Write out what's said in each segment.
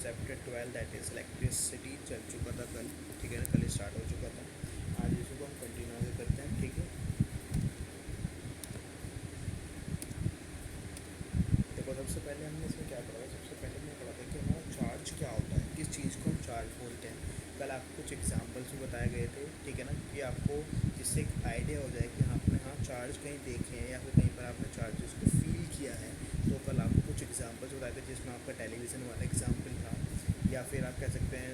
Chapter 12 that is electricity चल चुका था कल, ठीक है ना, कल स्टार्ट हो चुका था। आज इसको हम कंटिन्यू आगे करते हैं, ठीक है। देखो सबसे पहले हमने इसमें क्या पढ़ा था, सबसे पहले हमने पढ़ा था कि हमारा चार्ज क्या होता है, किस चीज़ को हम चार्ज बोलते हैं। कल आपको कुछ एग्जांपल्स भी बताए गए थे, ठीक है ना, कि आपको जिससे एक आइडिया हो जाए कि आपने हाँ चार्ज कहीं देखे हैं या फिर कहीं पर आपने चार्जेस को फील किया है। तो कल आपको कुछ एग्जांपल्स बताए थे जिसमें आपका टेलीविज़न वाला एग्जांपल था, या फिर आप कह सकते हैं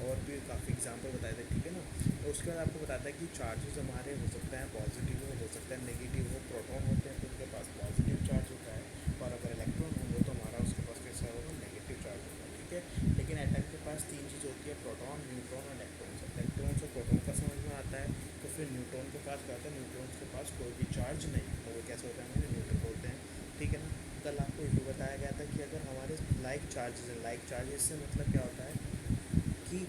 और भी काफ़ी एग्जांपल बताए थे, ठीक है ना। तो उसके बाद आपको बताता है कि चार्जेस हमारे हो सकता है पॉजिटिव हो सकता है नेगेटिव हो। प्रोटॉन होते हैं तो उनके पास पॉजिटिव चार्ज होता है, और अगर इलेक्ट्रॉन होंगे तो हमारा उसके पास कैसा होगा, नेगेटिव चार्ज होगा, ठीक है। लेकिन एटम के पास तीन चीज़ होती है, प्रोटॉन, न्यूट्रॉन और इलेक्ट्रॉन। इलेक्ट्रॉन से प्रोटॉन का समझ में आता है, तो फिर न्यूट्रॉन के पास क्या होता है, न्यूट्रॉन के पास कोई भी चार्ज नहीं, तो वो कैसे होता है, हमें न्यूट्रल बोलते हैं, ठीक है ना। कल आपको ये भी बताया गया था कि अगर हमारे लाइक चार्जेस हैं, लाइक चार्जेस से मतलब क्या होता है कि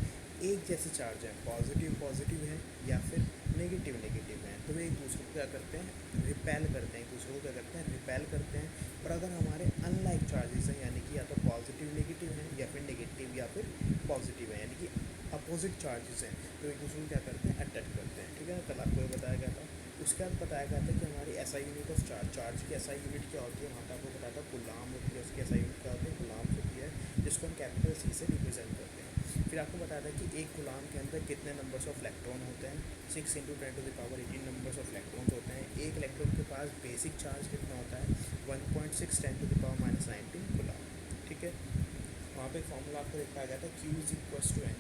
एक जैसे चार्ज है, पॉजिटिव पॉजिटिव है या फिर नेगेटिव नेगेटिव है, तो वे एक दूसरे को क्या करते हैं, रिपेल करते हैं, एक दूसरे को क्या करते हैं, रिपेल करते हैं। और अगर हमारे अनलाइक चार्जेस हैं, यानी कि या तो पॉजिटिव नेगेटिव है या फिर नेगेटिव या फिर पॉजिटिव है, यानी कि अपोजिट चार्जेस हैं, तो एक दूसरे को क्या करते हैं, अट्रैक्ट करते हैं, ठीक है ना। कल आपको ये बताया गया था। उसके बाद बताया गया था कि हमारी SI unit of charge, charge की एसआई यूनिट क्या होती है, वहाँ पर आपको बताया था गुलाम होती है, उसकी एसआई यूनिट क्या होती है, गुलाम होती है, जिसको हम कैपिटल सी से रिप्रेजेंट करते हैं। फिर आपको बताया था कि एक गुलाम के अंदर कितने नंबर्स ऑफ इलेक्ट्रॉन होते हैं, 6 × 10⁻18 नंबर्स ऑफ इलेक्ट्रॉन्स होते हैं। एक इलेक्ट्रॉन के पास बेसिक चार्ज कितना होता है, 1.6 10⁻−19 गुलाम, ठीक है। वहाँ पे फॉर्मूला आपको दिखाया गया था, Q=N।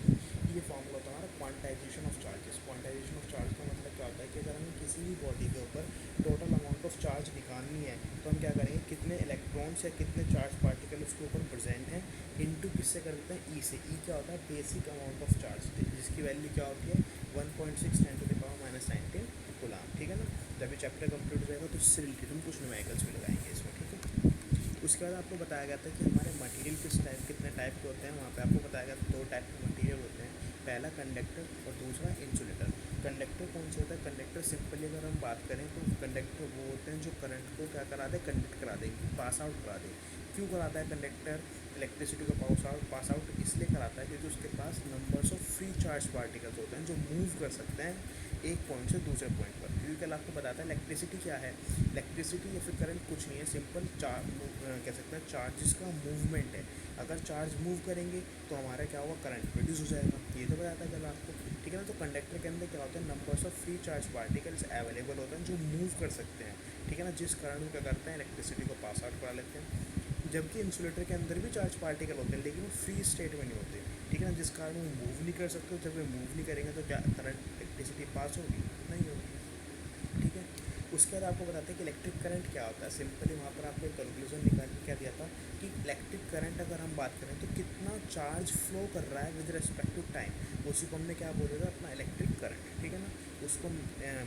ये फॉर्मूला होता है हमारा quantization of charges. Quantization of charge का मतलब क्या होता है कि अगर हमें किसी भी बॉडी के ऊपर टोटल अमाउंट ऑफ चार्ज निकालनी है, तो हम क्या करेंगे, कितने इलेक्ट्रॉन्स या कितने चार्ज पार्टिकल उसके ऊपर प्रेजेंट हैं, इनटू किससे कर देते हैं, ई से। ई क्या होता है, बेसिक अमाउंट ऑफ चार्ज, जिसकी वैल्यू क्या होती है, 1.6 10⁻−19 गुलाम, ठीक है ना। जब ये चैप्टर कंप्लीट हो जाएगा तो इससे रिलेटेड हम कुछ न्यूमेरिकल्स भी लगाएंगे इसमें, ठीक है। उसके बाद आपको बताया गया था कि हमारे मटेरियल कितने टाइप के होते हैं। वहाँ पे आपको बताया गया था 2 टाइप के मटेरियल होते हैं, पहला कंडक्टर और दूसरा इंसुलेटर। कंडक्टर कौन सा होता है, कंडक्टर सिंपली अगर हम बात करें तो कंडक्टर वो होते हैं जो करंट को क्या करा दे, कंडक्ट करा दे, पास आउट करा दे। क्यों कराता है कंडक्टर इलेक्ट्रिसिटी को पास आउट इसलिए कराता है क्योंकि उसके पास numbers of free charge particles होते हैं जो मूव कर सकते हैं एक पॉइंट से दूसरे पॉइंट पर। क्योंकि कल आपको बताता है इलेक्ट्रिसिटी क्या है, इलेक्ट्रिसिटी या फिर करंट कुछ नहीं है, सिंपल कह सकते हैं चार्जेस का मूवमेंट है। अगर चार्ज मूव करेंगे तो हमारा क्या होगा, करंट प्रोड्यूस हो जाएगा, ये तो बताया था कल आपको, ठीक है ना। तो कंडक्टर के अंदर क्या होता है, numbers of free charge particles available होते हैं जो मूव कर सकते हैं, ठीक है ना, जिस कारण वो क्या करते हैं, इलेक्ट्रिसिटी को पास आउट करा लेते हैं। जबकि इंसुलेटर के अंदर भी चार्ज पार्टिकल होते हैं लेकिन वो फ्री स्टेट में नहीं होते, ठीक है ना, जिस कारण वो मूव नहीं कर सकते। जब वे मूव नहीं करेंगे तो क्या करंट इलेक्ट्रिसिटी पास होगी, नहीं होगी, ठीक है। उसके बाद आपको बताते हैं कि इलेक्ट्रिक करंट क्या होता है। सिंपली वहाँ पर आपको एक कैलकुलेशन निकाल के क्या दिया था कि इलेक्ट्रिक करंट अगर हम बात करें तो कितना चार्ज फ्लो कर रहा है विद रिस्पेक्ट टू टाइम, उसी को हमने क्या बोला था, अपना इलेक्ट्रिक करंट, ठीक है ना। उसको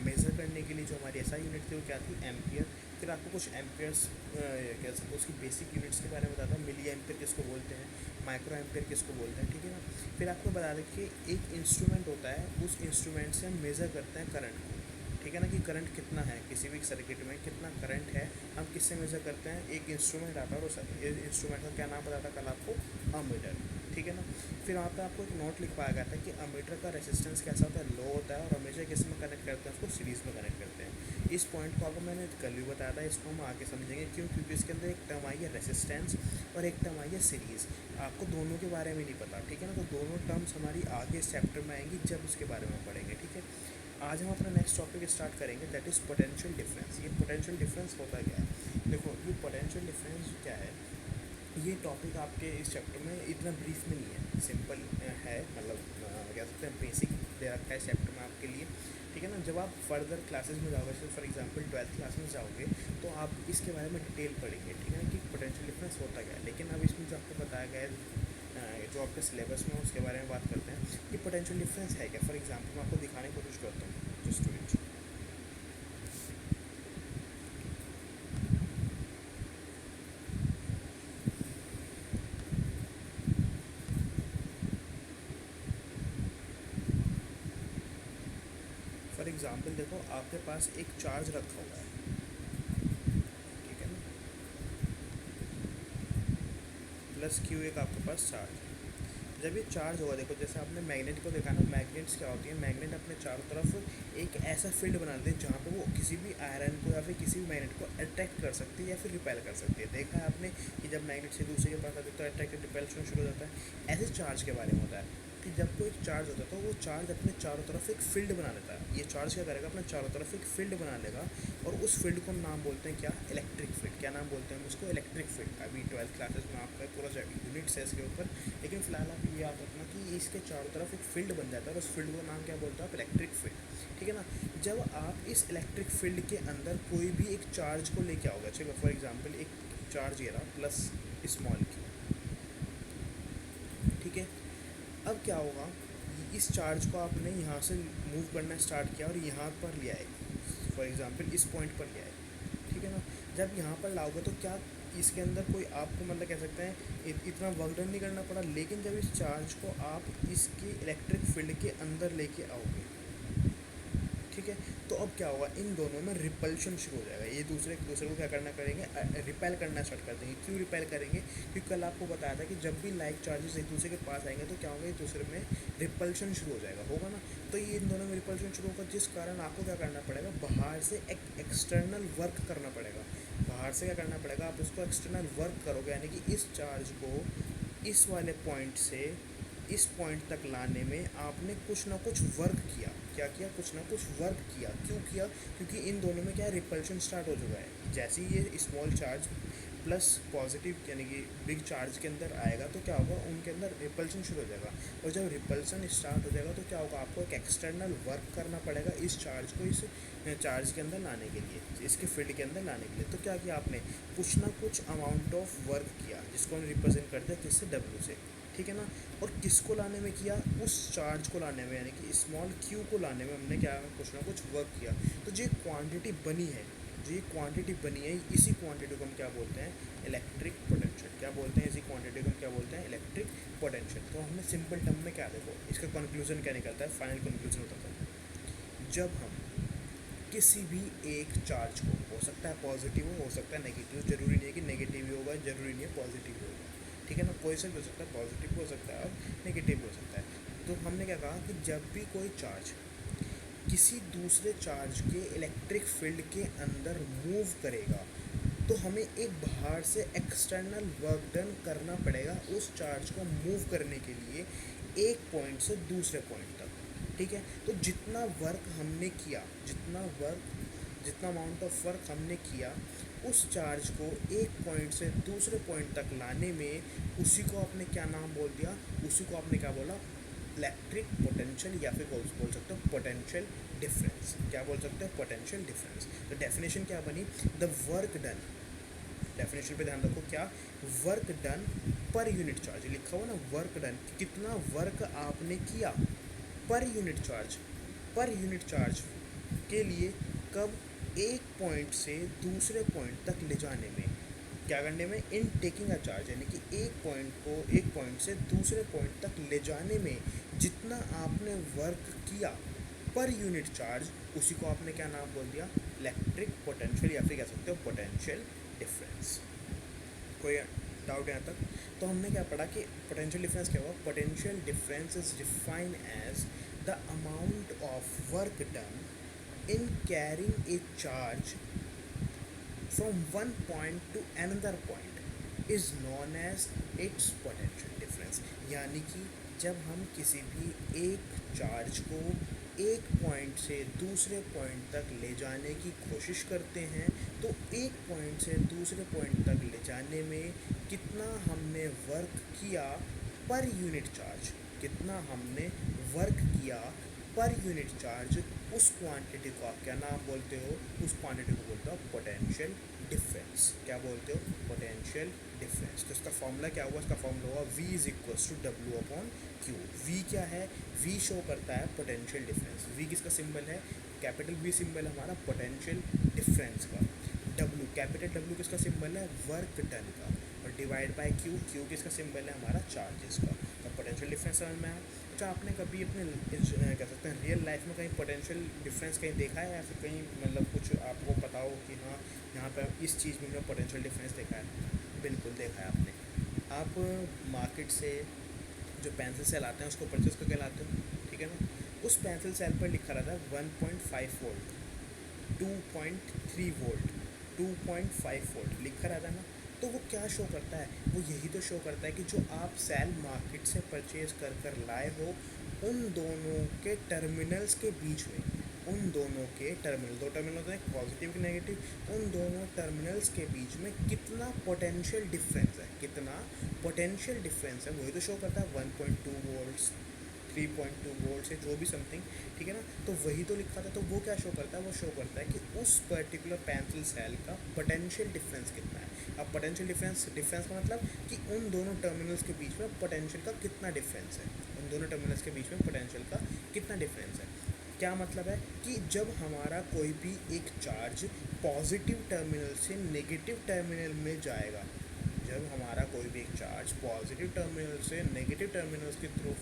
मेज़र करने के लिए जो हमारी एसआई यूनिट थी वो क्या थी, एम्पियर। फिर आपको कुछ एम्पियर्स क्या सकते उसकी बेसिक यूनिट्स के बारे में बताता हूँ, मिली एम्पियर किसको बोलते हैं, माइक्रो एम्पियर किसको बोलते हैं, ठीक है ना। फिर आपको बता दें कि एक इंस्ट्रूमेंट होता है, उस इंस्ट्रूमेंट से हम मेज़र करते हैं करंट को, ठीक है ना, कि करंट कितना है, किसी भी सर्किट में कितना करंट है, हम किससे मेज़र करते हैं, एक इंस्ट्रूमेंट आता है, और उस इंस्ट्रूमेंट का क्या नाम बताता कल आपको, अमीटर, ठीक है ना। फिर वहाँ पे आपको एक नोट लिखवाया गया था कि अमीटर का रेसिस्टेंस कैसा होता है, लो होता है, और हमेशा किस में कनेक्ट करते हैं, उसको सीरीज़ में कनेक्ट करते हैं। इस पॉइंट को आपको मैंने कल भी बताया था, इसको हम आगे समझेंगे क्यों, क्योंकि इसके अंदर एक टर्म आई है रेसिस्टेंस और एक टर्म आई है सीरीज़। आपको दोनों के बारे में नहीं पता, ठीक है ना, तो दोनों टर्म्स हमारी आगे इस चैप्टर में आएंगी जब उसके बारे में पढ़ेंगे, ठीक है। आज हम अपना नेक्स्ट टॉपिक स्टार्ट करेंगे, दैट इज़ पोटेंशियल डिफरेंस। ये पोटेंशियल डिफरेंस होता क्या है, देखो ये पोटेंशियल डिफरेंस क्या है, ये टॉपिक आपके इस चैप्टर में इतना ब्रीफ में नहीं है, सिंपल है, मतलब कह सकते हैं बेसिक दे रखा है चैप्टर में आपके लिए, ठीक है ना। जब आप फर्दर क्लासेस में जाओगे, जैसे फॉर एग्जांपल 12th क्लास में जाओगे तो आप इसके बारे में डिटेल पढ़ेंगे, ठीक है ना, कि पोटेंशियल डिफरेंस होता क्या है। लेकिन अब इसमें जो आपको बताया गया है जो आपके सिलेबस में उसके बारे में बात करते हैं कि पोटेंशियल डिफरेंस है क्या। फॉर एग्जांपल मैं आपको दिखाने की कोशिश करता हूँ, just to it. For example देखो आपके पास एक चार्ज रखा हुआ है, ठीक है ना, प्लस क्यू एक आपके पास चार्ज है, जब ये चार्ज होगा, देखो जैसे आपने मैग्नेट को देखा ना, मैग्नेट्स क्या होती है, मैग्नेट अपने चारों तरफ एक ऐसा फील्ड बना लेते हैं जहाँ पे वो किसी भी आयरन को या फिर किसी भी मैग्नेट को अट्रैक्ट कर सकती है या फिर रिपेल कर सकती है। देखा है आपने कि जब मैग्नेट से दूसरे के पास आते तो अट्रैक्ट रिपेल्शन शुरू हो जाता है। ऐसे चार्ज के बारे में होता है कि जब कोई चार्ज होता है तो वो चार्ज अपने चारों तरफ एक फील्ड बना लेता है। ये चार्ज क्या करेगा, अपने चारों तरफ एक फील्ड बना लेगा और उस फील्ड को हम नाम बोलते हैं क्या, इलेक्ट्रिक फील्ड। क्या नाम बोलते हैं हम उसको, इलेक्ट्रिक फील्ड। अभी 12th क्लासेस में आपका पूरा यूनिट्स है इसके ऊपर, लेकिन फिलहाल आप ये याद रखना कि इसके चारों तरफ एक फील्ड बन जाता है और उस फील्ड का नाम क्या बोलते हैं आप, इलेक्ट्रिक फील्ड। ठीक है ना। जब आप इस इलेक्ट्रिक फील्ड के अंदर कोई भी एक चार्ज को लेके आओगे, चलो फॉर एग्जाम्पल एक चार्ज ये रहा प्लस स्मॉल क्यू, ठीक है। अब क्या होगा, इस चार्ज को आपने यहाँ से मूव करना स्टार्ट किया और यहाँ पर ले आए, फॉर एग्जांपल इस पॉइंट पर ले आए, ठीक है ना। जब यहाँ पर लाओगे तो क्या इसके अंदर कोई आपको मतलब कह सकते हैं इतना वर्क डन नहीं करना पड़ा, लेकिन जब इस चार्ज को आप इसके इलेक्ट्रिक फील्ड के अंदर लेके आओगे, ठीक है, तो अब क्या होगा, इन दोनों में रिपल्शन शुरू हो जाएगा। ये दूसरे को क्या करना करेंगे, रिपेल करना स्टार्ट कर देंगे। क्यों रिपेल करेंगे, क्योंकि कल आपको बताया था कि जब भी लाइक चार्जेस एक दूसरे के पास आएंगे तो क्या होगा, एक दूसरे में रिपल्शन शुरू हो जाएगा, होगा ना। तो ये इन दोनों में रिपल्शन शुरू होगा, जिस कारण आपको क्या करना पड़ेगा, बाहर से एक एक्सटर्नल वर्क करना पड़ेगा। बाहर से क्या करना पड़ेगा, आप उसको एक्सटर्नल वर्क करोगे, यानी कि इस चार्ज को इस वाले पॉइंट से इस पॉइंट तक लाने में आपने कुछ ना कुछ वर्क किया। क्या किया, कुछ ना कुछ वर्क किया। क्यों किया, क्योंकि इन दोनों में क्या है, रिपल्शन स्टार्ट हो चुका है। जैसे ही ये स्मॉल चार्ज प्लस पॉजिटिव यानी कि बिग चार्ज के अंदर आएगा तो क्या होगा, उनके अंदर रिपल्शन शुरू हो जाएगा। और जब रिपल्शन स्टार्ट हो जाएगा तो क्या होगा, आपको एक एक्सटर्नल वर्क करना पड़ेगा इस चार्ज को इस चार्ज के अंदर लाने के लिए, इसके फील्ड के अंदर लाने के लिए। तो क्या किया आपने, कुछ ना कुछ अमाउंट ऑफ वर्क किया, जिसको हम रिप्रेजेंट करते हैं किससे, डब्ल्यू से, ठीक है ना। और किसको लाने में किया, उस चार्ज को लाने में, यानी कि स्मॉल क्यू को लाने में हमने क्या, कुछ ना कुछ वर्क किया। तो जो क्वांटिटी बनी है, जो ये क्वांटिटी बनी है, इसी क्वांटिटी को हम क्या बोलते हैं, इलेक्ट्रिक पोटेंशियल। क्या बोलते हैं, इसी क्वांटिटी को हम क्या बोलते हैं, इलेक्ट्रिक पोटेंशियल। तो हमने सिंपल टर्म में क्या, देखो इसका कंक्लूजन क्या निकलता है, फाइनल कंक्लूजन होता है, जब हम किसी भी एक चार्ज को, हो सकता है पॉजिटिव हो सकता है नेगेटिव, जरूरी नहीं है कि नेगेटिव ही होगा, जरूरी नहीं है पॉजिटिव ही होगा, ठीक है ना। कोई से भी हो सकता है, पॉजिटिव भी हो सकता है और नेगेटिव भी हो सकता है। तो हमने क्या कहा कि जब भी कोई चार्ज किसी दूसरे चार्ज के इलेक्ट्रिक फील्ड के अंदर मूव करेगा तो हमें एक बाहर से एक्सटर्नल वर्क डन करना पड़ेगा उस चार्ज को मूव करने के लिए एक पॉइंट से दूसरे पॉइंट तक, ठीक है। तो जितना वर्क हमने किया, जितना अमाउंट ऑफ वर्क हमने किया उस चार्ज को एक पॉइंट से दूसरे पॉइंट तक लाने में, उसी को आपने क्या नाम बोल दिया, उसी को आपने क्या बोला, इलेक्ट्रिक पोटेंशियल, या फिर बोल सकते हो पोटेंशियल डिफरेंस। क्या बोल सकते हो, पोटेंशियल डिफरेंस। तो डेफिनेशन क्या बनी, द वर्क डन, डेफिनेशन पे ध्यान रखो, क्या, work done per unit charge, लिखा हुआ ना वर्क डन, कितना वर्क आपने किया per unit charge, per unit charge के लिए, कब, एक पॉइंट से दूसरे पॉइंट तक ले जाने में, क्या करने में, इन टेकिंग अ चार्ज, यानी कि एक पॉइंट से दूसरे पॉइंट तक ले जाने में जितना आपने वर्क किया पर यूनिट चार्ज, उसी को आपने क्या नाम बोल दिया, इलेक्ट्रिक पोटेंशियल, या फिर कह सकते हो पोटेंशियल डिफरेंस। कोई डाउट यहाँ तक। तो हमने क्या पढ़ा कि पोटेंशियल डिफरेंस क्या हुआ, potential difference is defined as the amount of work done in carrying a charge from one point to another point is known as its potential difference। यानी कि जब हम किसी भी एक चार्ज को एक पॉइंट से दूसरे पॉइंट तक ले जाने की कोशिश करते हैं तो एक पॉइंट से दूसरे पॉइंट तक ले जाने में कितना हमने वर्क किया पर यूनिट चार्ज, कितना हमने वर्क किया पर यूनिट चार्ज, उस क्वांटिटी को आप क्या नाम बोलते हो, उस क्वांटिटी को बोलते हो पोटेंशियल डिफरेंस। क्या बोलते हो, पोटेंशियल डिफरेंस। तो इसका फॉर्मूला क्या होगा, इसका फॉर्मूला होगा V is equals to W upon Q. V क्या है, V शो करता है पोटेंशियल डिफरेंस। V किसका सिंबल है, कैपिटल V सिंबल है हमारा पोटेंशियल डिफरेंस का। W, कैपिटल W किसका सिंबल है, वर्क डन का। और डिवाइड बाय Q, Q किसका सिंबल है हमारा, चार्जेस का। तो पोटेंशियल डिफरेंस समझ में आया। अच्छा, आपने कभी अपने कह सकते हैं रियल लाइफ में कहीं पोटेंशियल डिफरेंस कहीं देखा है, या फिर कहीं मतलब कुछ आपको पता हो कि हाँ यहाँ पर इस चीज़ में हमने पोटेंशियल डिफरेंस देखा है। बिल्कुल देखा है आपने। आप मार्केट से जो पेंसिल सेल आते हैं उसको परचेस करके लाते हो, ठीक है ना। उस पेंसिल सेल पर लिखा रहता है 1.5 वोल्ट, 2.3 वोल्ट, 2.5 वोल्ट लिखा रहता है ना। तो वो क्या शो करता है, वो यही तो शो करता है कि जो आप सेल मार्केट से परचेज कर कर लाए हो, उन दोनों के टर्मिनल्स के बीच में, उन दोनों के टर्मिनल, दो टर्मिनल होते हैं पॉजिटिव की नेगेटिव, उन दोनों टर्मिनल्स के बीच में कितना पोटेंशियल डिफरेंस है, कितना पोटेंशियल डिफरेंस है, वही तो शो करता है 1.2 वोल्ट्स, 3.2 वोल्ट से जो भी समथिंग, ठीक है ना। तो वही तो लिखा था। तो वो क्या शो करता है, वो शो करता है कि उस पर्टिकुलर पेंसिल सेल का पोटेंशियल डिफरेंस कितना है। अब पोटेंशियल डिफरेंस, डिफरेंस का मतलब कि उन दोनों टर्मिनल्स के बीच में पोटेंशियल का कितना डिफरेंस है, उन दोनों टर्मिनल्स के बीच में पोटेंशियल का कितना डिफरेंस है। क्या मतलब है कि जब हमारा कोई भी एक चार्ज पॉजिटिव टर्मिनल से नेगेटिव टर्मिनल में जाएगा, जब हमारा कोई भी एक चार्ज पॉजिटिव टर्मिनल से नेगेटिव टर्मिनल्स के थ्रू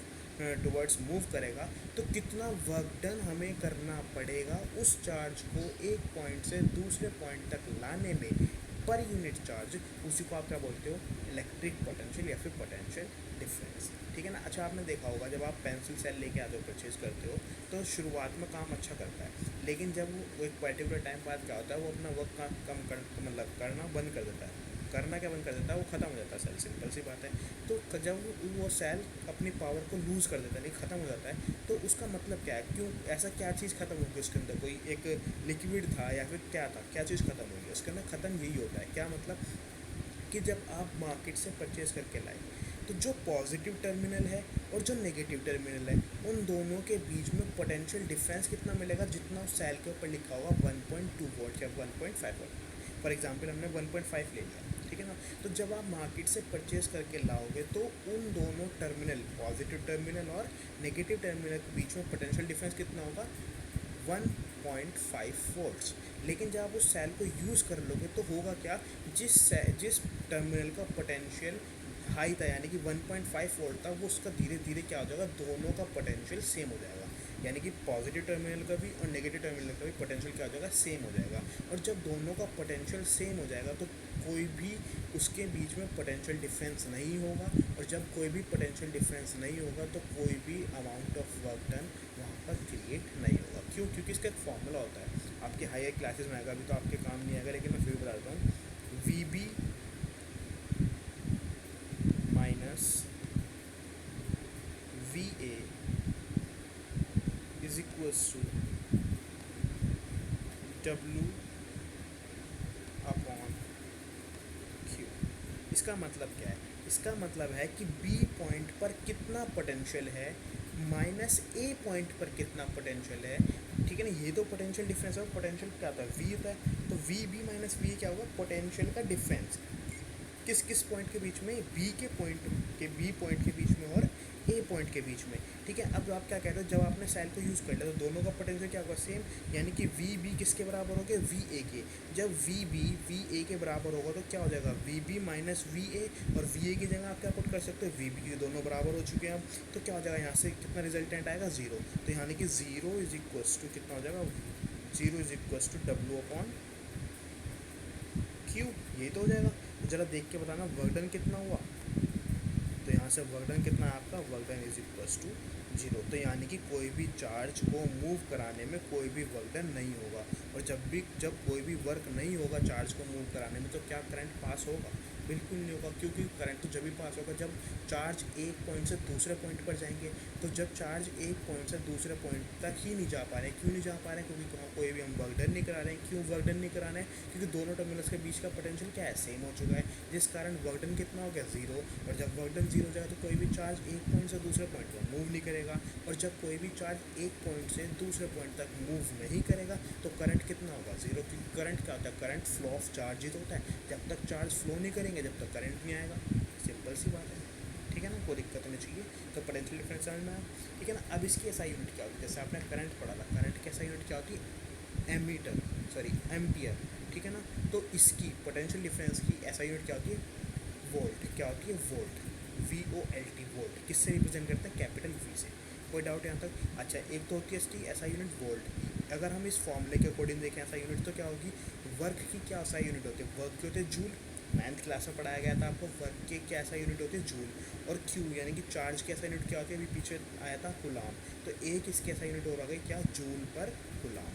टुवर्ड्स मूव करेगा, तो कितना वर्क डन हमें करना पड़ेगा उस चार्ज को एक पॉइंट से दूसरे पॉइंट तक लाने में, पर यूनिट चार्ज। उसी को आप क्या बोलते हो, इलेक्ट्रिक पोटेंशियल या फिर पोटेंशियल डिफरेंस, ठीक है ना। अच्छा, आपने देखा होगा जब आप पेंसिल सेल लेके आते हो, परचेज करते हो, तो शुरुआत में काम अच्छा करता है, लेकिन जब वो एक पर्टिकुलर टाइम बाद क्या होता है, वो अपना वर्क का कम कर, मतलब करना बंद कर देता है। करना क्या बंद कर देता है, वो ख़त्म हो जाता है सेल, सिंपल सी बात है। तो जब वो सेल अपनी पावर को लूज़ कर देता है, नहीं ख़त्म हो जाता है, तो उसका मतलब क्या है, क्यों ऐसा, क्या चीज़ ख़त्म होगी उसके अंदर, कोई एक लिक्विड था या फिर क्या था, क्या चीज़ ख़त्म होगी उसके अंदर, ख़त्म यही होता है। क्या मतलब कि जब आप मार्केट से परचेज़ करके लाए, तो जो पॉजिटिव टर्मिनल है और जो नेगेटिव टर्मिनल है, उन दोनों के बीच में पोटेंशियल डिफरेंस कितना मिलेगा, जितना उस सेल के ऊपर लिखा होगा 1.2 वोल्ट या 1.5 वोल्ट। फॉर एग्जांपल हमने 1.5 ले लिया, ठीक है ना। तो जब आप मार्केट से परचेज़ करके लाओगे, तो उन दोनों टर्मिनल, पॉजिटिव टर्मिनल और नेगेटिव टर्मिनल के बीच में पोटेंशियल डिफरेंस कितना होगा, 1.5 वोल्ट्स। लेकिन जब आप उस सेल को यूज़ कर लोगे, तो होगा क्या, जिस टर्मिनल का पोटेंशियल हाई था, यानी कि 1.5 वोल्ट था, वो उसका धीरे धीरे क्या हो जाएगा, दोनों का पोटेंशियल सेम हो जाएगा। यानी कि पॉजिटिव टर्मिनल का भी और नेगेटिव टर्मिनल का भी पोटेंशियल क्या हो जाएगा, सेम हो जाएगा। और जब दोनों का पोटेंशियल सेम हो जाएगा, तो कोई भी उसके बीच में पोटेंशियल डिफरेंस नहीं होगा। और जब कोई भी पोटेंशियल डिफरेंस नहीं होगा, तो कोई भी अमाउंट ऑफ वर्क डन वहाँ पर क्रिएट नहीं होगा। क्यों, क्योंकि इसका एक फॉर्मूला होता है, आपके हायर क्लासेस में आएगा, अभी तो आपके काम नहीं आएगा, लेकिन मैं फिर बता देता हूँ। V B minus V A is equals to W upon Q. इसका मतलब क्या है, इसका मतलब है कि बी पॉइंट पर कितना पोटेंशियल है, माइनस ए पॉइंट पर कितना पोटेंशियल है, ठीक है ना। ये तो पोटेंशियल डिफरेंस है। पोटेंशियल क्या होता है, वी होता है, तो वी बी माइनस वी क्या होगा, पोटेंशियल का डिफरेंस किस किस पॉइंट के बीच में, बी के पॉइंट के, बी पॉइंट के बीच में और ए पॉइंट के बीच में, ठीक है। अब आप क्या कहते हो, जब आपने सेल को यूज़ कर लिया, तो दोनों का पोटेंशियल क्या होगा, सेम। यानी कि वी बी किसके बराबर हो गया, वी ए के। जब वी बी वी ए के बराबर होगा, तो क्या हो जाएगा, V B minus V A, और वी ए की जगह आप क्या पुट कर सकते हो, वी बी, दोनों बराबर हो चुके हैं अब। तो क्या हो जाएगा, यहाँ से कितना रिजल्टेंट आएगा, जीरो। तो यानी कि जीरो इज इक्वल्स टू कितना हो जाएगा, zero is equals to W upon Q. ये तो हो जाएगा। तो ज़रा देख के बताना वर्क डन कितना हुआ। तो यहाँ से वर्क डन कितना है आपका, work done is equals to zero. तो यानी कि कोई भी चार्ज को मूव कराने में कोई भी वर्क डन नहीं होगा। और जब कोई भी वर्क नहीं होगा चार्ज को मूव कराने में, तो क्या करंट पास होगा, बिल्कुल नहीं होगा। क्योंकि करंट तो जब भी पास होगा जब चार्ज एक पॉइंट से दूसरे पॉइंट पर जाएंगे। तो जब चार्ज एक पॉइंट से दूसरे पॉइंट तक ही नहीं जा पा रहे, क्यों नहीं जा पा रहे हैं, क्योंकि वहाँ कोई भी हम वर्क डन नहीं करा रहे हैं। क्यों वर्क डन नहीं करा रहे हैं, क्योंकि दोनों टर्मिनल्स के बीच का पोटेंशियल क्या है, सेम हो चुका है, जिस कारण वर्क डन कितना हो गया, जीरो। और जब वर्क डन जीरो हो जाएगा, तो कोई भी चार्ज एक पॉइंट से दूसरे पॉइंट पर मूव नहीं करेगा। और जब कोई भी चार्ज एक पॉइंट से दूसरे पॉइंट तक मूव नहीं करेगा, तो करंट कितना होगा, जीरो। क्योंकि करंट क्या होता है, करंट फ्लो ऑफ चार्ज ही तो होता है। जब तक चार्ज फ्लो नहीं करेंगे, जब तक करंट नहीं आएगा, सिंपल सी बात है, ठीक है ना। कोई दिक्कत नहीं चाहिए। तो पोटेंशियल डिफरेंस समझ में आया, ठीक है ना। अब इसकी एसआई यूनिट क्या होती है, जैसे आपने करंट पढ़ा था, करंट की एसआई यूनिट क्या होती है, एमीटर, सॉरी एम्पियर, ठीक है ना। तो इसकी पोटेंशियल डिफरेंस की एसआई यूनिट क्या होती है, वोल्ट। क्या होती है, वोल्ट, VOLT, वोल्ट। किससे रिप्रेजेंट करते हैं, कैपिटल वी से। कोई डाउट यहाँ तक। अच्छा, एक तो होती है इसकी एसआई यूनिट वोल्ट की। अगर हम इस फॉर्मूले के अकॉर्डिंग देखें एसआई यूनिट, तो क्या होगी, वर्क की क्या एसआई यूनिट होती है, वर्क की होती है जूल, 9th क्लास में पढ़ाया गया था आपको वर्क के क्या ऐसा यूनिट होती है जूल, और क्यू यानी कि चार्ज की ऐसा यूनिट क्या होती है, अभी पीछे आया था कूलाम। तो एक इसकी ऐसा यूनिट और आ गई क्या, जूल पर कूलाम।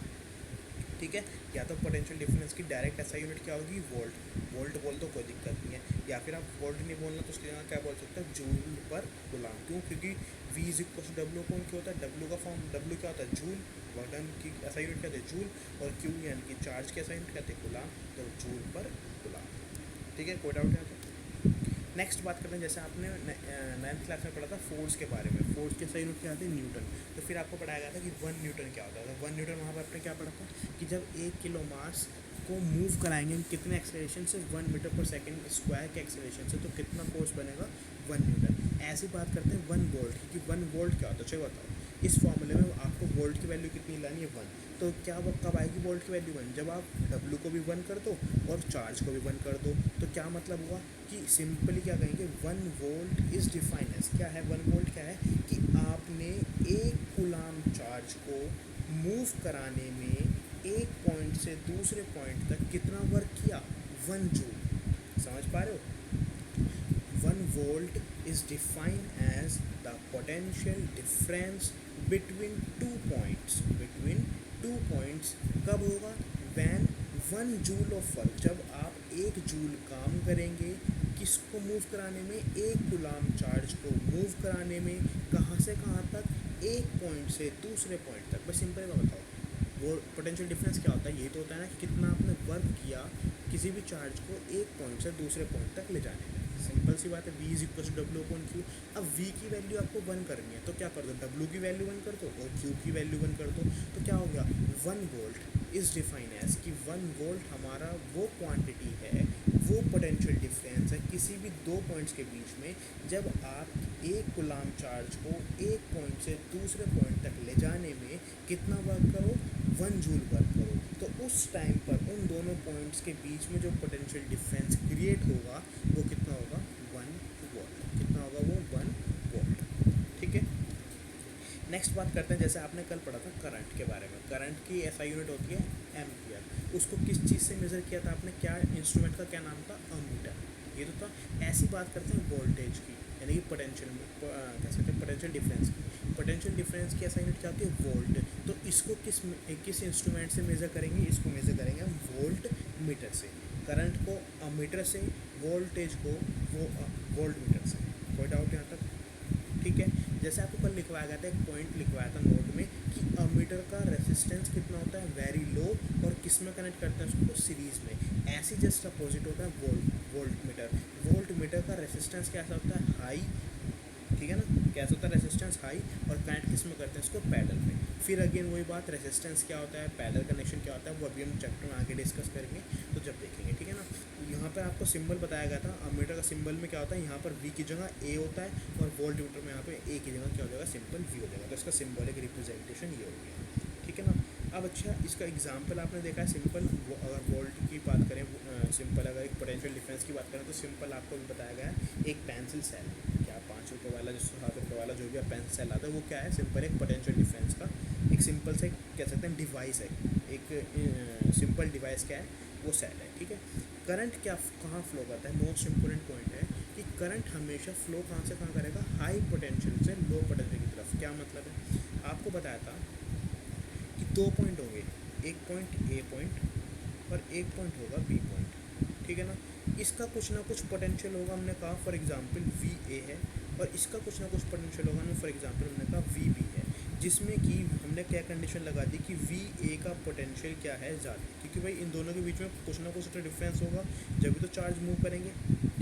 ठीक है, या तो पोटेंशियल डिफरेंस की डायरेक्ट ऐसा यूनिट क्या होगी, वोल्ट। वोल्ट बोल तो कोई दिक्कत नहीं है, या फिर आप वोल्ट नहीं बोलना तो उसके जगह क्या बोल सकते हैं, जूल पर गुलाम। क्यों, क्योंकि V is equal to W कौन क्या होता है, डब्ल्यू का फॉर्म, डब्ल्यू क्या होता है, जूल। वर्डन की ऐसा यूनिट क्या होता है, जूल। और क्यू यानी कि चार्ज की ऐसा यूनिट कहते हैं गुलाम, तो जूल पर गुलाम। ठीक है, कोई डाउट है तो। नेक्स्ट बात करते हैं, जैसे आपने 9th क्लास में पढ़ा था फोर्स के बारे में, फोर्स के सही यूनिट क्या आती है, न्यूटन। तो फिर आपको पढ़ाया गया था कि 1 न्यूटन क्या होता है। 1 न्यूटन वहाँ पर आपने क्या पढ़ा था कि जब 1 किलो मास को मूव कराएंगे कितने एक्सेलरेशन से, 1 मीटर पर सेकंड स्क्वायर के एक्सेलरेशन से, तो कितना फोर्स बनेगा, 1 न्यूटन। ऐसी बात करते हैं 1 वोल्ट की, 1 वोल्ट क्या होता है, चलो बताओ। इस फॉर्मूले में आपको वोल्ट की वैल्यू कितनी लानी है, 1। तो क्या कब आएगी वोल्ट की वैल्यू 1, जब आप डब्ल्यू को भी 1 कर दो और चार्ज को भी 1 कर दो। तो क्या मतलब हुआ कि सिंपली क्या कहेंगे, 1 वोल्ट इज़ डिफाइंड एज, क्या है 1 वोल्ट, क्या है कि आपने एक कूलाम चार्ज को मूव कराने में एक पॉइंट से दूसरे पॉइंट तक कितना वर्क किया, 1 जूल। समझ पा रहे हो। 1 volt is defined as the potential difference between 2 points. Between 2 points कब होगा, when 1 joule of work, जब आप 1 जूल काम करेंगे किसको मूव कराने में, एक गुलाम चार्ज को मूव कराने में, कहाँ से कहाँ तक, एक पॉइंट से दूसरे पॉइंट तक। बस सिंपल का बताओ, वो पोटेंशियल डिफरेंस क्या होता है, यही तो होता है ना कि कितना आपने वर्क किया किसी भी चार्ज को एक पॉइंट से दूसरे पॉइंट तक ले जाने में। सिंपल सी बात है, V is equal to W upon Q. अब V की वैल्यू आपको 1 करनी है तो क्या कर दो, W की वैल्यू 1 कर दो और Q की वैल्यू 1 कर दो। तो क्या हो गया, 1 वोल्ट इज़ डिफाइन एज कि 1 वोल्ट हमारा वो क्वांटिटी है, वो पोटेंशियल डिफरेंस है किसी भी दो पॉइंट्स के बीच में, जब आप एक गुलाम चार्ज को एक पॉइंट से दूसरे पॉइंट तक ले जाने में कितना वर्क करो, 1 जूल वर्क करो। तो उस टाइम पर उन दोनों पॉइंट्स के बीच में जो पोटेंशियल डिफरेंस क्रिएट होगा वो कितना होगा, 1 वोल्ट। कितना होगा वो, 1 वोल्ट। ठीक है, नेक्स्ट बात करते हैं, जैसे आपने कल पढ़ा था करंट के बारे में। करंट की ऐसा यूनिट होती है एम्पियर। उसको किस चीज़ से मेज़र किया था आपने, क्या इंस्ट्रूमेंट का क्या नाम था, अमीटर। ये तो था। ऐसी बात करते हैं वोल्टेज की, यानी कि पोटेंशियल कह सकते हैं पोटेंशियल डिफरेंस की। पोटेंशियल डिफरेंस की ऐसा यूनिट क्या होती है, वोल्ट। तो इसको किस इंस्ट्रूमेंट से मेज़र करेंगे, इसको मेज़र करेंगे हम वोल्ट मीटर से। करंट को अमीटर से, वोल्टेज को वो वोल्ट मीटर से। कोई डाउट यहाँ तक। ठीक है, जैसे आपको कल लिखवाया गया था, एक पॉइंट लिखवाया था नोट में कि अमीटर का रेसिस्टेंस कितना होता है, वेरी लो, और किस में कनेक्ट करते हैं उसको, सीरीज़ में। ऐसे जस्ट अपोजिट होता है वोल्ट मीटर। वोल्ट मीटर का रेसिस्टेंस कैसा होता है, हाई। ठीक है ना, कैसा होता है रेसिस्टेंस हाई, और कनेक्ट किस में करते हैं इसको, पैरेलल में। फिर अगेन वही बात, रेसिस्टेंस क्या होता है, पैरेलल कनेक्शन क्या होता है, वो अभी हम चैप्टर में आगे डिस्कस करेंगे तो जब देखेंगे। ठीक है ना, यहाँ पर आपको सिंबल बताया गया था, अमीटर का सिंबल में क्या होता है, यहाँ पर V की जगह A होता है, और वोल्ट मीटर में यहाँ पे A की जगह क्या हो जाएगा, सिंपल V हो जाएगा। तो इसका सिंबॉलिक रिप्रेजेंटेशन ये हो गया। ठीक है ना। अब अच्छा, इसका एग्जाम्पल आपने देखा है सिंपल। अगर वोल्ट की बात करें, सिंपल अगर एक पोटेंशियल डिफरेंस की बात करें तो सिंपल आपको भी बताया गया है, एक पेंसिल सेल, क्या 5 रुपये वाला, जो 7 रुपये वाला जो भी आप पेंसिल सेल आता है, वो क्या है, सिंपल एक पोटेंशियल डिफरेंस का एक सिंपल से कह सकते हैं डिवाइस है। एक सिंपल डिवाइस क्या है, वो सेल है। ठीक है, करंट क्या कहाँ फ्लो करता है, मोस्ट इंपॉर्टेंट पॉइंट है कि करंट हमेशा फ्लो कहाँ से कहाँ करेगा, हाई पोटेंशियल से लो पोटेंशियल की तरफ। क्या मतलब है, आपको बताया था कि 2 पॉइंट होंगे, एक पॉइंट ए पॉइंट और एक पॉइंट होगा बी पॉइंट। ठीक है ना, इसका कुछ ना कुछ पोटेंशियल होगा, हमने कहा फॉर एग्जांपल वी ए है, और इसका कुछ ना कुछ पोटेंशियल होगा, हमने फॉर एग्जांपल हमने कहा वी बी है, जिसमें कि हमने क्या कंडीशन लगा दी कि वी ए का पोटेंशियल क्या है, ज़्यादा, क्योंकि भाई इन दोनों के बीच में कुछ ना कुछ तो डिफरेंस होगा, जब भी तो चार्ज मूव करेंगे।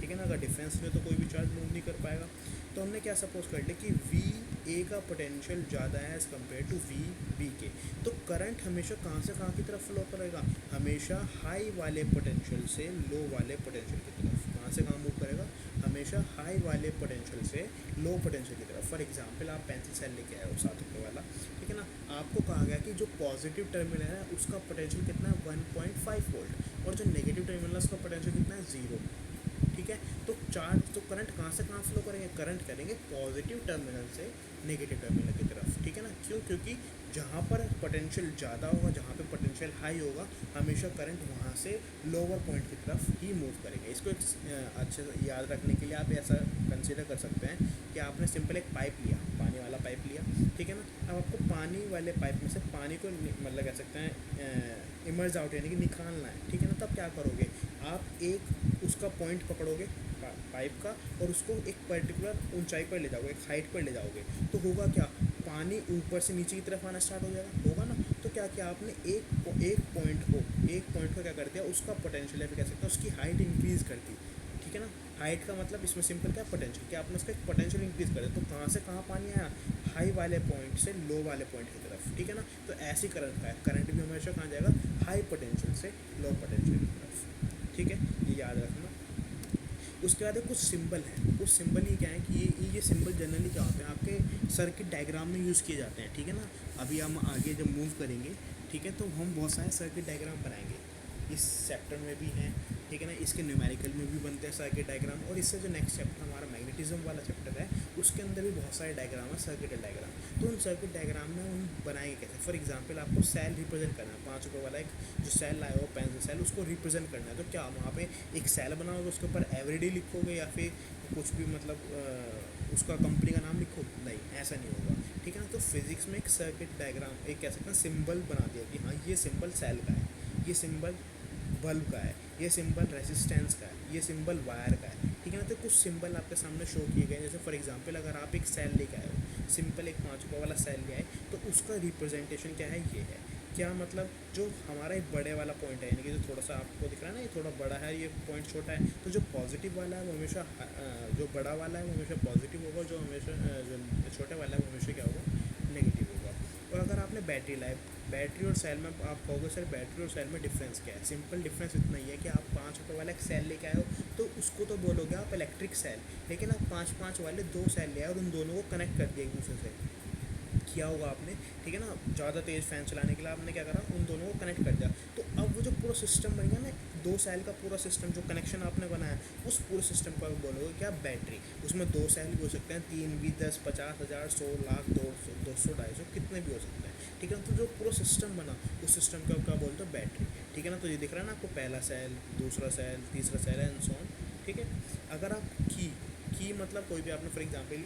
ठीक है ना, अगर डिफरेंस नहीं तो कोई भी चार्ज मूव नहीं कर पाएगा। तो हमने क्या सपोज कर लिया कि वी ए का पोटेंशियल ज़्यादा है as compare to V B के। तो करंट हमेशा कहाँ से कहाँ की तरफ फ्लो करेगा, हमेशा हाई वाले पोटेंशियल से लो वाले पोटेंशियल की तरफ। कहाँ से कहाँ मूव करेगा, हमेशा हाई वाले पोटेंशियल से लो पोटेंशियल की तरफ। फॉर एग्जांपल आप पेंसिल सेल लेके आए हो 7 रुपये वाला, ठीक है ना, आपको कहा गया कि जो पॉजिटिव टर्मिनल है उसका पोटेंशियल कितना है, 1.5 वोल्ट, और जो नेगेटिव टर्मिनल है उसका पोटेंशियल कितना है, 0। ठीक है, तो चार्ज, तो करंट कहाँ से कहाँ फ्लो करेंगे, करंट करेंगे पॉजिटिव टर्मिनल से नेगेटिव टर्मिनल की तरफ। ठीक है ना, क्यों? क्योंकि जहाँ पर पोटेंशियल ज़्यादा होगा, जहाँ पे पोटेंशियल हाई होगा, हमेशा करंट वहाँ से लोअर पॉइंट की तरफ ही मूव करेगा। इसको अच्छे से याद रखने के लिए आप ऐसा कंसिडर कर सकते हैं कि आपने सिंपल एक पाइप लिया, पानी वाला पाइप लिया, ठीक है ना। अब आपको पानी वाले पाइप में से पानी को मतलब कह सकते हैं इमर्ज आउट यानी कि निकालना है, ठीक है ना। तब क्या करोगे, आप एक उसका पॉइंट पकड़ोगे पाइप का और उसको एक पर्टिकुलर ऊंचाई पर ले जाओगे, एक हाइट पर ले जाओगे, तो होगा क्या, पानी ऊपर से नीचे की तरफ आना स्टार्ट हो जाएगा, होगा ना। तो क्या किया आपने, एक पॉइंट को क्या कर दिया, उसका पोटेंशियल है कह सकते हैं, उसकी हाइट इंक्रीज़ कर दी, ठीक है ना। हाइट का मतलब इसमें सिंपल क्या, पोटेंशियल, क्या आपने उसका एक पोटेंशियल इंक्रीज़ कर दिया, तो कहाँ से कहाँ पानी आया, हाई वाले पॉइंट से लो वाले पॉइंट की तरफ, ठीक है ना। तो ऐसी करंट का है, करंट भी हमेशा कहाँ जाएगा, हाई पोटेंशियल से लो पोटेंशियल की तरफ, ठीक है, ये याद रखना। उसके बाद कुछ सिंबल हैं, कुछ सिंबल ये क्या है कि ये सिंबल जनरली क्या होते हैं, आपके सर्किट डायग्राम में यूज़ किए जाते हैं, ठीक है ना। अभी हम आगे जब मूव करेंगे, ठीक है, तो हम बहुत सारे सर्किट डायग्राम बनाएंगे, इस चैप्टर में भी हैं, ठीक है ना। इसके न्यूमेरिकल में भी बनते हैं सर्किट डायग्राम, और इससे जो नेक्स्ट चैप्टर हमारा मैग्नेटिज्म वाला चैप्टर है, उसके अंदर भी बहुत सारे डायग्राम है, सर्किट डायग्राम। तो उन सर्किट डायग्राम में हम बनाएंगे कैसे, फॉर एग्जांपल आपको सेल रिप्रेजेंट करना है, 5 रुपये वाला एक जो सेल लाए हो, पेंसिल सेल, उसको रिप्रेजेंट करना है। तो क्या वहाँ पे एक सेल बनाओगे, उसके ऊपर एवरीडे लिखोगे या फिर कुछ भी मतलब उसका कंपनी का नाम लिखो, नहीं, ऐसा नहीं होगा, ठीक है ना। तो फिजिक्स में एक सर्किट डायग्राम, एक कह सकते हैं सिंबल बना दिया कि हाँ ये सिंबल सेल का है, ये सिंबल बल्ब का है, ये सिंबल रेजिस्टेंस का है, ये सिंबल वायर का है, ठीक है ना। तो कुछ सिंबल आपके सामने शो किए गए, जैसे फॉर एग्जांपल अगर आप एक सेल लेके आए हो, सिंपल एक 5 रुपये वाला सेल ले आए, तो उसका रिप्रेजेंटेशन क्या है, ये है, क्या मतलब जो हमारा एक बड़े वाला पॉइंट है, यानी कि जो थोड़ा सा आपको दिख रहा है ना, ये थोड़ा बड़ा है, ये पॉइंट छोटा है, तो जो पॉजिटिव वाला है वो हमेशा जो बड़ा वाला है वो हमेशा पॉजिटिव होगा, जो हमेशा जो छोटे वाला है वो हमेशा क्या होगा, नेगेटिव होगा। और अगर आपने बैटरी लाए, बैटरी और सेल में आप कहोगे सर बैटरी और सेल में डिफरेंस क्या है, सिंपल डिफरेंस इतना ही है कि आप 5 रुपये वाला एक सेल लेके आए हो, तो उसको तो बोलोगे आप इलेक्ट्रिक सेल, लेकिन आप 5 5 वाले 2 सेल ले आए और उन दोनों को कनेक्ट कर दिया एक दूसरे से, किया होगा आपने, ठीक है ना। ज़्यादा तेज़ फैन चलाने के लिए आपने क्या करा, उन दोनों को कनेक्ट कर दिया, तो अब वो जो पूरा सिस्टम बन गया ना, 2 सेल का पूरा सिस्टम, जो कनेक्शन आपने बनाया, उस पूरे सिस्टम को आप बोलोगे क्या, बैटरी। उसमें 2 सेल भी हो सकते हैं, 3 भी, 10, 50, 1000, 100, लाख, 200, 200, 250, कितने भी हो सकते हैं, ठीक है ना। तो जो पूरा सिस्टम बना, उस सिस्टम को आप क्या बोलते हो, बैटरी, ठीक है ना। तो ये दिख रहा है ना आपको, पहला सेल, दूसरा सेल, तीसरा सेल, एंड सो ऑन, ठीक है। अगर आप की मतलब कोई भी आपने फॉर एग्जांपल,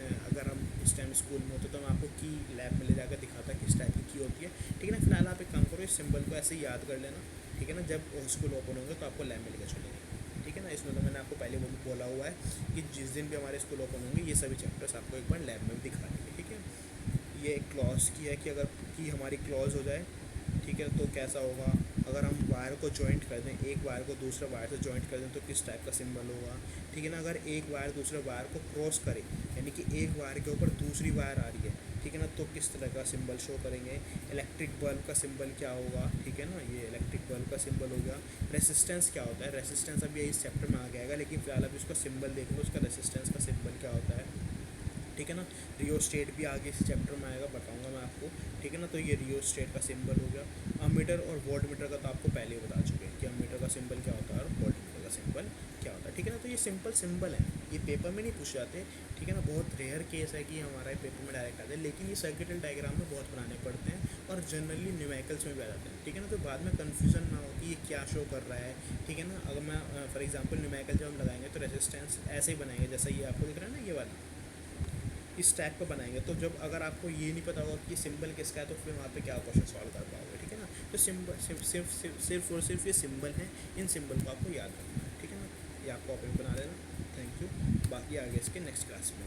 अगर हम इस टाइम स्कूल में होते तो मैं आपको की लैब में ले जाकर दिखाता किस टाइप की होती है, ठीक है ना। फिलहाल आप एक काम करो, इस सिंबल को ऐसे ही याद कर लेना, ठीक है ना। जब स्कूल ओपन होंगे तो आपको लैब में लेकर चलेंगे, ठीक है ना। इसमें तो मैंने आपको पहले बोला हुआ है कि जिस दिन भी हमारे स्कूल ओपन होंगे, ये सभी चैप्टर्स आपको एक बार लैब में भी दिखा देंगे, ठीक है। ये एक क्लॉज की है कि अगर की हमारी क्लॉज हो जाए, ठीक है, तो कैसा होगा, अगर हम वायर को जॉइंट कर दें, एक वायर को दूसरे वायर से जॉइंट कर दें, तो किस टाइप का सिंबल होगा, ठीक है ना। अगर एक वायर दूसरे वायर को क्रॉस करे, यानी कि एक वायर के ऊपर दूसरी वायर आ रही है, ठीक है ना, तो किस तरह का सिंबल शो करेंगे। इलेक्ट्रिक बल्ब का सिंबल क्या होगा, ठीक है ना, ये इलेक्ट्रिक बल्ब का सिंबल हो गया। रेसिस्टेंस क्या होता है, रेसिस्टेंस अभी इस चैप्टर में आ गया, लेकिन फिलहाल अभी उसका सिंबल देख लो, उसका रेसिस्टेंस का सिंबल क्या होता है, ठीक है ना। रियोस्टेट भी आगे इस चैप्टर में आएगा, बताऊंगा मैं आपको, ठीक है ना। तो ये रियोस्टेट का सिंबल हो गया। अमीटर और वोल्ट मीटर का तो आपको पहले ही बता चुके हैं कि अमीटर का सिंबल क्या होता है और वोल्ट मीटर का सिंबल क्या होता है, ठीक है ना। तो ये सिंपल सिंबल है, ये पेपर में नहीं पूछ जाते, ठीक है ना। बहुत रेयर केस है कि हमारा पेपर में डायरेक्ट आते हैं, लेकिन ये सर्किटल डायग्राम में बहुत बनाने पड़ते हैं और जनरली न्यूमेरिकल्स में भी आ जाते हैं, ठीक है ना। तो बाद में कन्फ्यूजन ना हो कि ये क्या शो कर रहा है, ठीक है ना। अगर मैं फॉर एग्जांपल न्यूमेरिकल जब हम लगाएंगे तो रेजिस्टेंस ऐसे ही बनाएंगे, जैसा ये आपको दिख रहा है ना, ये वाला इस टाइप का बनाएंगे। तो जब अगर आपको ये नहीं पता होगा कि सिंबल किसका है, तो फिर वहाँ पे क्या क्वेश्चन सॉल्व कर पाओगे, ठीक है ना। तो सिंबल सिर्फ और सिर्फ ये सिंबल हैं, इन सिंबल को आपको याद रखना है, ठीक है ना। ये आपको कॉपी बना लेना। थैंक यू, बाकी आगे इसके नेक्स्ट क्लास में।